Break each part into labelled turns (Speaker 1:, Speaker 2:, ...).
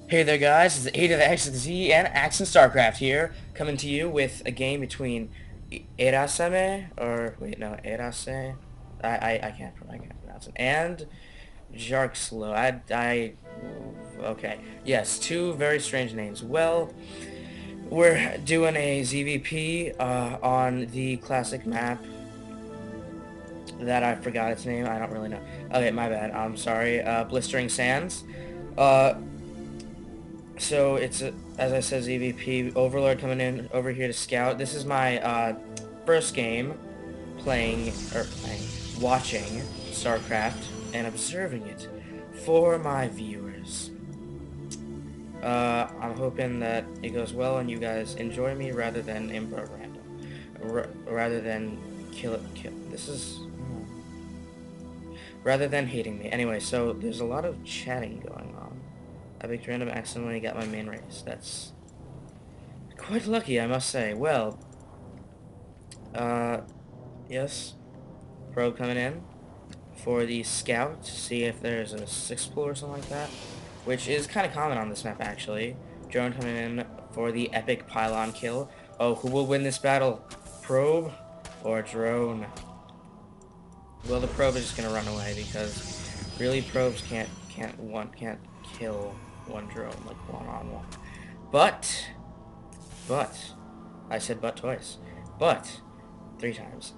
Speaker 1: Hey there guys, it's the A to the X to the Z and Axe and Starcraft here, coming to you with a game between Érasme, or wait no, Érasme, I can't pronounce it, and Bjarkzlo. Okay, yes, two very strange names. Well, we're doing a ZVP on the classic map that I forgot its name, I don't really know. Okay, my bad, I'm sorry, Blistering Sands. Uh, So it's as I said, EVP Overlord coming in over here to scout. This is my first game watching StarCraft and observing it for my viewers. I'm hoping that it goes well and you guys enjoy me rather than improv random, rather than kill. This is rather than hating me. Anyway, so there's a lot of chatting going on. I picked random accidentally got my main race. That's quite lucky, I must say. Well, uh, yes, probe coming in for the scout to see if there's a sixth pool or something like that, which is kind of common on this map, actually. Drone coming in for the epic pylon kill. Oh, who will win this battle? Probe or drone? Well, the probe is just gonna run away because really probes can't kill one drone like one-on-one. But I said but twice. But three times.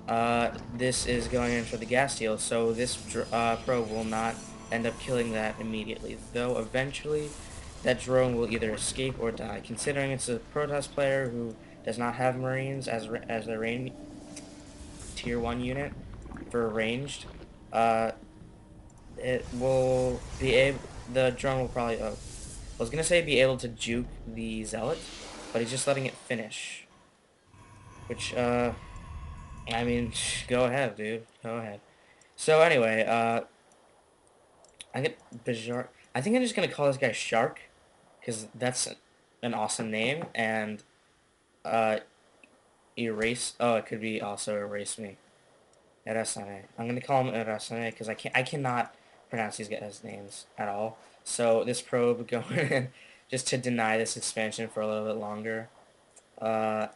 Speaker 1: This is going in for the gas deal, so this probe will not end up killing that immediately, though eventually that drone will either escape or die. Considering it's a Protoss player who does not have Marines as their tier 1 unit for ranged, uh, it will be able, the drone will probably, I was gonna say be able to juke the Zealot, but he's just letting it finish, which, I mean, go ahead, dude. Go ahead. So anyway, I get Bizarre. I think I'm just gonna call this guy Shark, because that's an awesome name. And uh, Erase. Oh, it could be also Erase Me. Érasme. I'm gonna call him Érasme because I cannot pronounce these guys' names at all. So this probe going in just to deny this expansion for a little bit longer. Uh,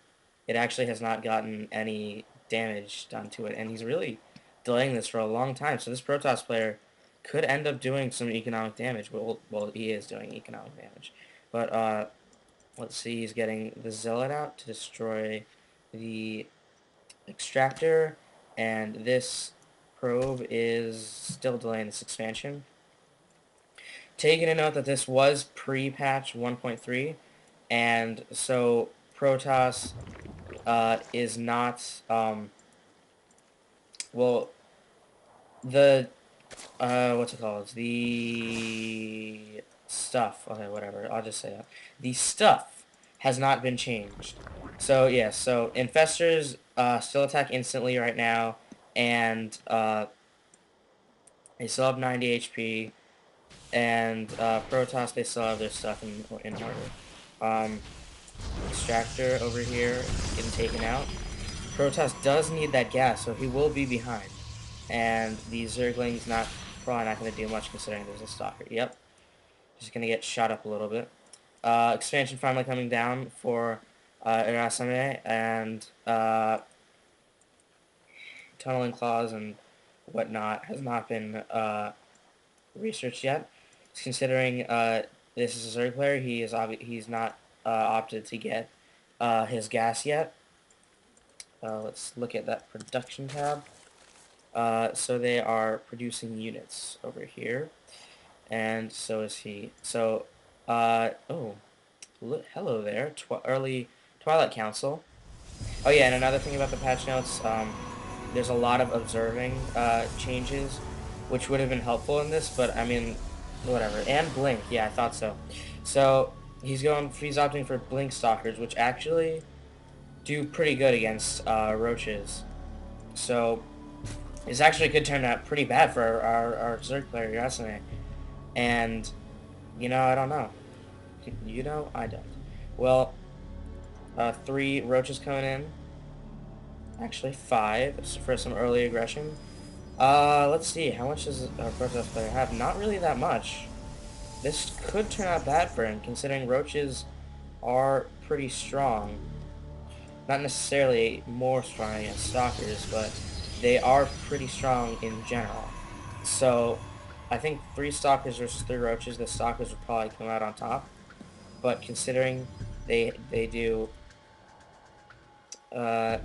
Speaker 1: it actually has not gotten any damage done to it, and he's really delaying this for a long time. So this Protoss player could end up doing some economic damage. Well, he is doing economic damage. But let's see, he's getting the Zealot out to destroy the extractor, and this probe is still delaying this expansion. Taking a note that this was pre-patch 1.3, and so Protoss is not, well, the, what's it called? The stuff, okay, whatever, I'll just say that. The stuff has not been changed. So, yeah, so Infestors still attack instantly right now, and they still have 90 HP, and Protoss, they still have their stuff in order. Um, Extractor over here getting taken out. Protoss does need that gas, so he will be behind. And the Zergling's probably not going to do much considering there's a Stalker. Yep. Just going to get shot up a little bit. Expansion finally coming down for Érasme, and Tunneling Claws and whatnot has not been researched yet. Considering this is a Zerg player, he's not opted to get his gas yet. Let's look at that production tab. So they are producing units over here, and so is he. So, oh, hello there, early Twilight Council. Oh yeah, and another thing about the patch notes, there's a lot of observing changes, which would have been helpful in this, but I mean, whatever. And Blink, yeah, I thought so. So he's opting for Blink Stalkers, which actually do pretty good against roaches. So this actually could turn out pretty bad for our Zerg player, Yasune. And, I don't know. I don't. Well, 3 roaches coming in. Actually, 5 for some early aggression. Let's see. How much does our Protoss player have? Not really that much. this could turn out bad for him, considering roaches are pretty strong. Not necessarily more strong against stalkers, but they are pretty strong in general. So I think 3 stalkers versus 3 roaches, the stalkers would probably come out on top. But considering they do uh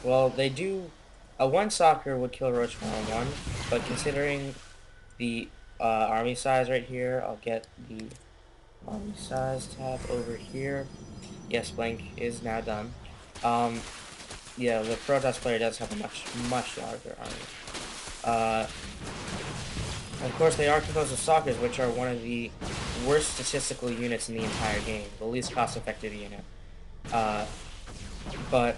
Speaker 1: well they do a 1 stalker would kill a roach 1-on-1, but considering the army size right here, I'll get the army size tab over here. Yes, blank is now done. Um, yeah, the Protoss player does have a much larger army. Uh, of course, they are composed of stalkers, which are one of the worst statistical units in the entire game, the least cost-effective unit. Uh, but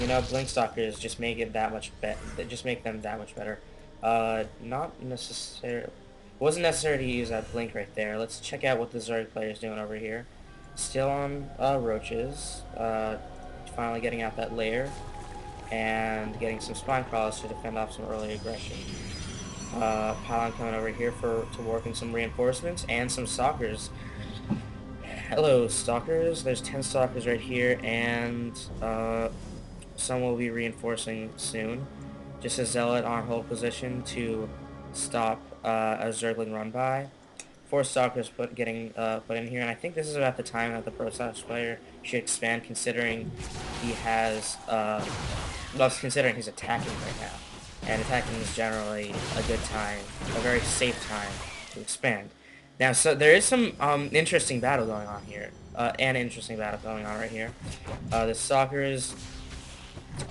Speaker 1: you know, blink stalkers just make it that much better. Just make them that much better. Not necessarily. Wasn't necessary to use that blink right there. Let's check out what the Zerg player is doing over here. Still on roaches. Finally getting out that layer and getting some spine crawlers to defend off some early aggression. Pylon coming over here to work in some reinforcements and some stalkers. Hello, stalkers. There's 10 stalkers right here, and some will be reinforcing soon. Just a zealot on hold position to stop a Zergling run by. 4 stalkers getting put in here, and I think this is about the time that the Protoss player should expand, considering he has well, considering he's attacking right now, and attacking is generally a good time, a very safe time to expand. Now, so there is some interesting battle going on here, an interesting battle going on right here. The stalkers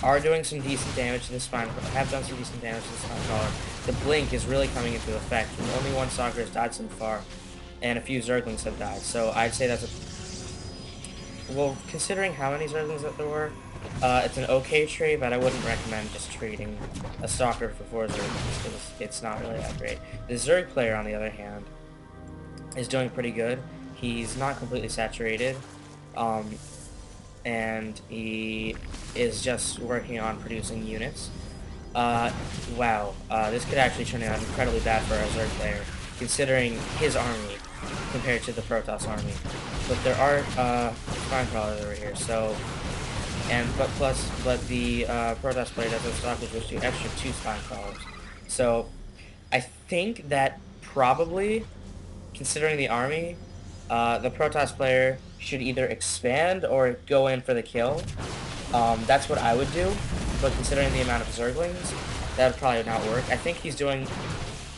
Speaker 1: are doing some decent damage to the spine, have done some decent damage to the spine crawler. The blink is really coming into effect. Only 1 stalker has died so far, and a few Zerglings have died. So I'd say that's a... Well, considering how many Zerglings that there were, it's an okay trade, but I wouldn't recommend just trading a stalker for 4 Zerglings, because it's not really that great. The Zerg player, on the other hand, is doing pretty good. He's not completely saturated. And he is just working on producing units. Wow, this could actually turn out incredibly bad for our Zerg player, considering his army compared to the Protoss army. But there are spine crawlers over here, so but the Protoss player does have stalkers, which do extra 2 spine crawlers. So I think that probably, considering the army, the Protoss player should either expand or go in for the kill. That's what I would do, but considering the amount of Zerglings, that would probably not work. I think he's doing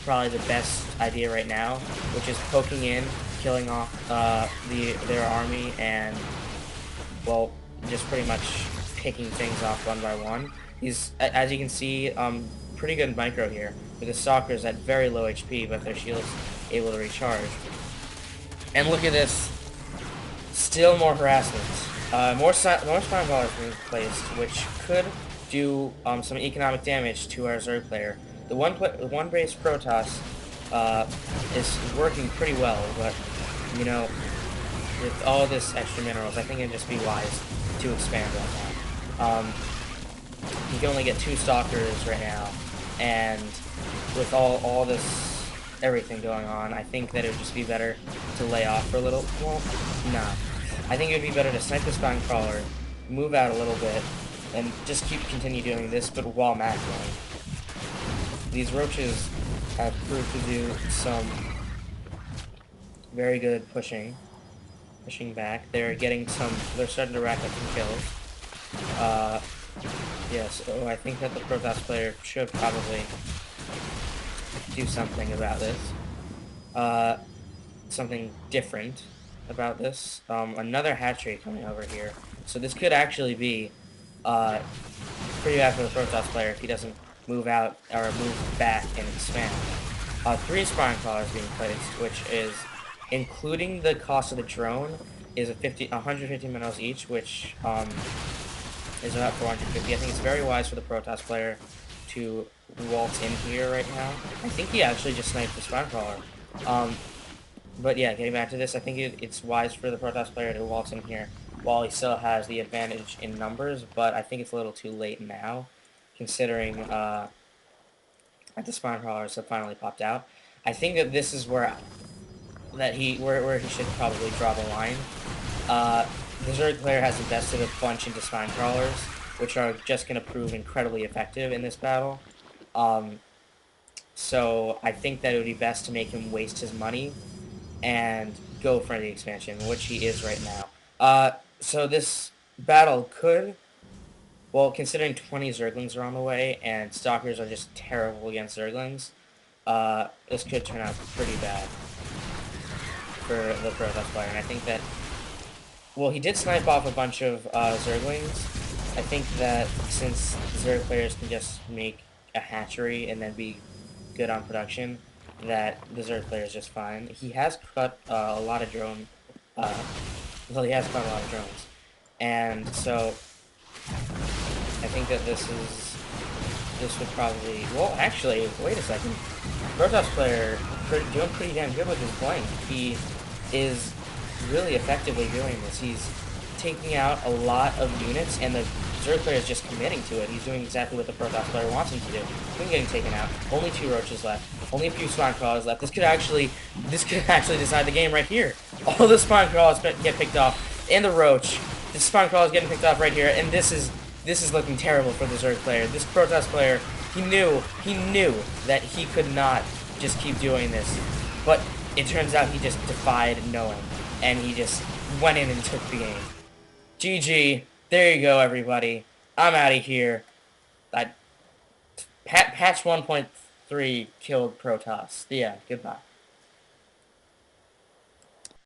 Speaker 1: probably the best idea right now, which is poking in, killing off their army, and, well, just pretty much picking things off one by one. He's, as you can see, pretty good micro here, with the stalkers at very low HP, but their shields able to recharge. And look at this. Still more harassment. More spine crawlers being placed, which could do some economic damage to our Zerg player. The one base Protoss is working pretty well, but you know, with all this extra minerals, I think it'd just be wise to expand right now. You can only get 2 stalkers right now, and with all this everything going on, I think that it would just be better to lay off for a little. Well, nah. I think it would be better to snipe the spine crawler, move out a little bit, and just continue doing this, but while macroing. These roaches have proved to do some very good pushing back. They're starting to rack up some kills. Yes, so I think that the Protoss player should probably do something about this. Something different about this. Another hatchery coming over here. So this could actually be pretty bad for the Protoss player if he doesn't move out or move back and expand. 3 spine crawlers being placed, which is, including the cost of the drone, is 150 minerals each, which is about 450. I think it's very wise for the Protoss player to waltz in here right now. I think he actually just sniped the spine crawler. But yeah, getting back to this, I think it's wise for the Protoss player to waltz in here while he still has the advantage in numbers, but I think it's a little too late now, considering that the spine crawlers have finally popped out. I think that this is where where he should probably draw the line. Uh, the Zerg player has invested a bunch into spine crawlers, which are just going to prove incredibly effective in this battle. Um, so I think that it would be best to make him waste his money and go for the expansion, which he is right now. So this battle could, well, considering 20 Zerglings are on the way and Stalkers are just terrible against Zerglings, this could turn out pretty bad for the Protoss player. And I think that, well, he did snipe off a bunch of Zerglings. I think that since Zerg players can just make a hatchery and then be good on production, that the Zerg player is just fine. He has cut a lot of drone, uh, well, he has cut a lot of drones. And so I think that this would probably, well, actually, wait a second. Protoss player doing pretty damn good with his blank. He is really effectively doing this. He's taking out a lot of units, and the Zerg player is just committing to it. He's doing exactly what the Protoss player wants him to do. He's been getting taken out. Only 2 roaches left. Only a few spawn crawlers left. This could actually decide the game right here. All the spawn crawlers get picked off, and the roach. The spawn crawler is getting picked off right here, and this is looking terrible for the Zerg player. This Protoss player, he knew that he could not just keep doing this, but it turns out he just defied knowing, and he just went in and took the game. GG. There you go, everybody. I'm out of here. Patch 1.3 killed Protoss. Yeah, goodbye.